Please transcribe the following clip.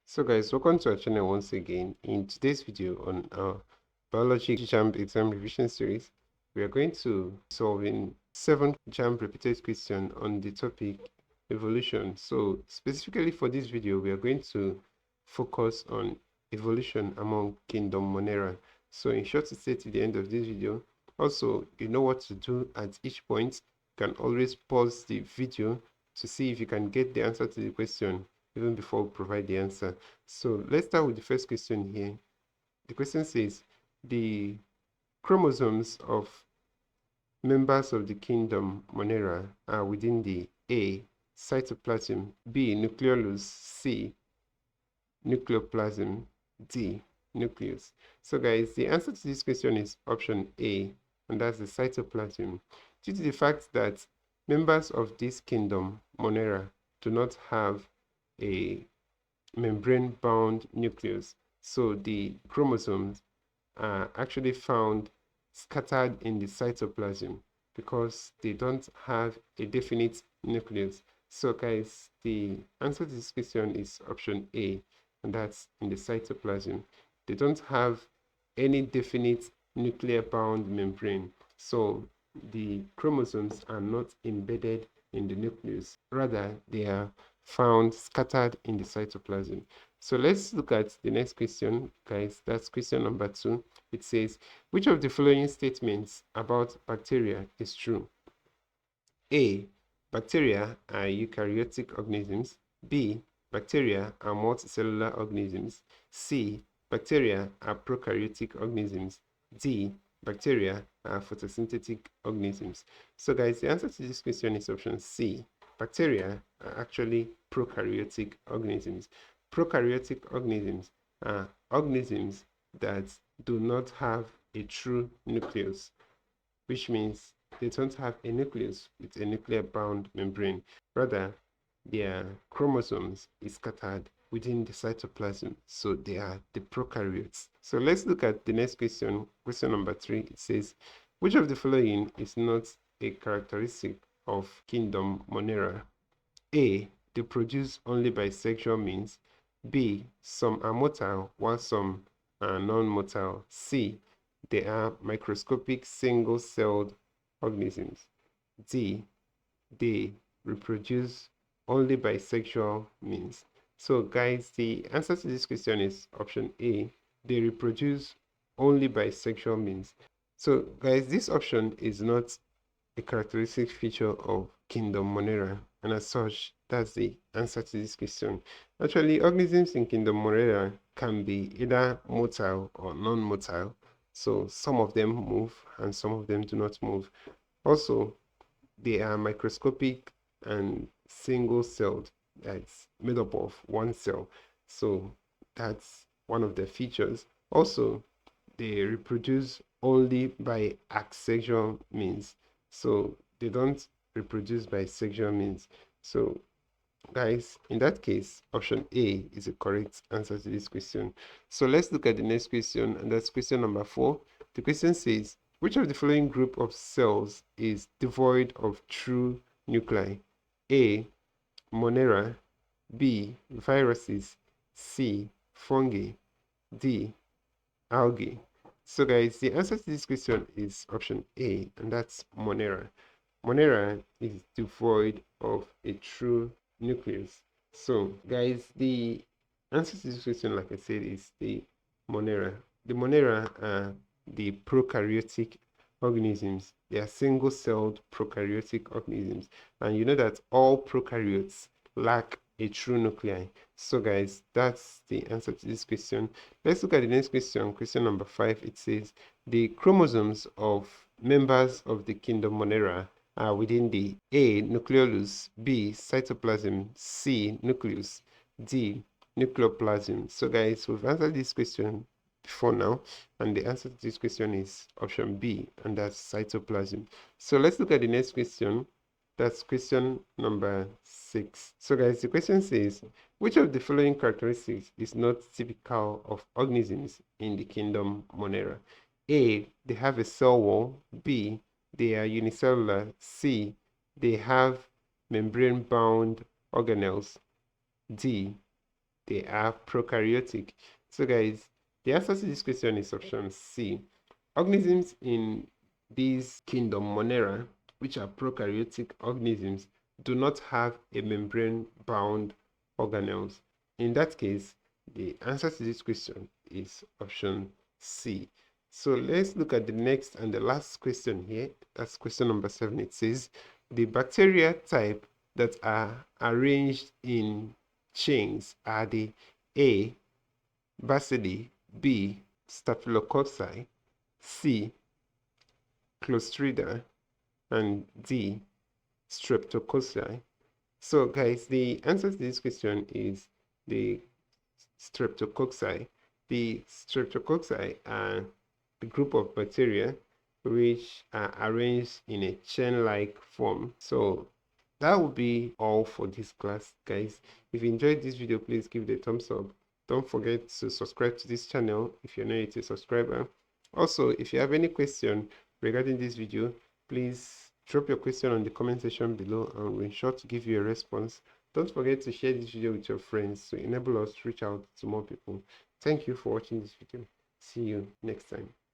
So guys, welcome to our channel once again. In today's video on our biology JAMB exam revision series, we are going to be solving 7 JAMB repeated questions on the topic evolution. So specifically for this video, we are going to focus on evolution among kingdom Monera. So in short to stay to the end of this video. Also, you know what to do at each point. You can always pause the video to see if you can get the answer to the question even before we provide the answer. So let's start with the first question here. The question says, the chromosomes of members of the kingdom Monera are within the A, cytoplasm, B, nucleolus, C, nucleoplasm, D, nucleus. So guys, the answer to this question is option A, and that's the cytoplasm. Due to the fact that members of this kingdom Monera do not have a membrane-bound nucleus, so the chromosomes are actually found scattered in the cytoplasm because they don't have a definite nucleus. So guys, the answer to this question is option A, and that's in the cytoplasm. They don't have any definite nuclear-bound membrane, so the chromosomes are not embedded in the nucleus. Rather, they are found scattered in the cytoplasm. So let's look at the next question, guys. That's question number 2. It says, which of the following statements about bacteria is true? A, bacteria are eukaryotic organisms. B, bacteria are multicellular organisms. C, bacteria are prokaryotic organisms. D, bacteria are photosynthetic organisms. So guys, the answer to this question is option C. Bacteria are actually prokaryotic organisms. Prokaryotic organisms are organisms that do not have a true nucleus, which means they don't have a nucleus with a nuclear-bound membrane. Rather, their chromosomes is scattered within the cytoplasm, so they are the prokaryotes. So let's look at the next question, question number 3. It says, which of the following is not a characteristic of kingdom Monera? A, they produce only by sexual means. B, some are motile while some are non-motile. C, they are microscopic single-celled organisms. D, they reproduce only by sexual means. So guys, the answer to this question is option A. They reproduce only by sexual means. So guys, this option is not a characteristic feature of kingdom Monera, and as such, that's the answer to this question. Actually, organisms in kingdom Monera can be either motile or non-motile. So some of them move and some of them do not move. Also, they are microscopic and single-celled. That's made up of one cell. So that's one of the features. Also, they reproduce only by asexual means. So they don't reproduce by sexual means. So guys, in that case, option A is the correct answer to this question. So let's look at the next question, and that's question number 4. The question says, which of the following group of cells is devoid of true nuclei? A, Monera. B, viruses. C, fungi. D, algae. So guys, the answer to this question is option A, and that's Monera. Monera is devoid of a true nucleus. So guys, the answer to this question, like I said, is the Monera. The Monera are the prokaryotic organisms. They are single-celled prokaryotic organisms. And you know that all prokaryotes lack a true nuclei. So guys, that's the answer to this question. Let's look at the next question, question number 5. It says, the chromosomes of members of the kingdom Monera are within the A, nucleolus, B, cytoplasm, C, nucleus, D, nucleoplasm. So guys, we've answered this question before now, and the answer to this question is option B, and that's cytoplasm. So let's look at the next question. That's question number 6. So guys, the question says, which of the following characteristics is not typical of organisms in the kingdom Monera? A, they have a cell wall. B, they are unicellular. C, they have membrane-bound organelles. D, they are prokaryotic. So guys, the answer to this question is option C. Organisms in this kingdom Monera, which are prokaryotic organisms, do not have a membrane-bound organelles. In that case, the answer to this question is option C. So let's look at the next and the last question here. That's question number 7. It says, the bacteria type that are arranged in chains are the A. Bacilli, B. Staphylococci, C. Clostridia, and D. Streptococci. So guys, the answer to this question is the Streptococci. The Streptococci are the group of bacteria which are arranged in a chain-like form. So that will be all for this class, guys. If you enjoyed this video, please give it a thumbs up. Don't forget to subscribe to this channel if you're not yet a subscriber. Also, if you have any question regarding this video, please drop your question on the comment section below and we'll ensure to give you a response. Don't forget to share this video with your friends to enable us to reach out to more people. Thank you for watching this video. See you next time.